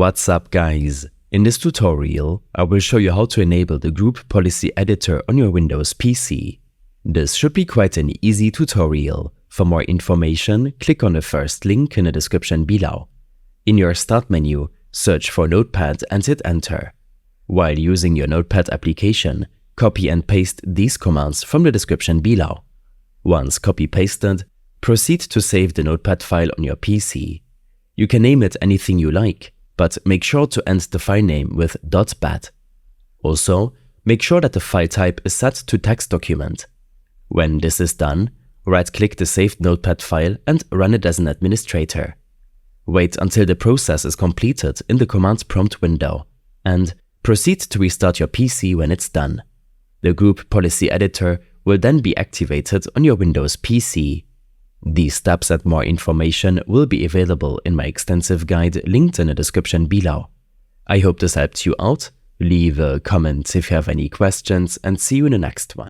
What's up, guys? In this tutorial, I will show you how to enable the Group Policy Editor on your Windows PC. This should be quite an easy tutorial. For more information, click on the first link in the description below. In your Start menu, search for Notepad and hit Enter. While using your Notepad application, copy and paste these commands from the description below. Once copy-pasted, proceed to save the Notepad file on your PC. You can name it anything you like, but make sure to end the file name with .bat. Also, make sure that the file type is set to text document. When this is done, right-click the saved Notepad file and run it as an administrator. Wait until the process is completed in the command prompt window, and proceed to restart your PC when it's done. The Group Policy Editor will then be activated on your Windows PC. These steps and more information will be available in my extensive guide linked in the description below. I hope this helped you out. Leave a comment if you have any questions and see you in the next one.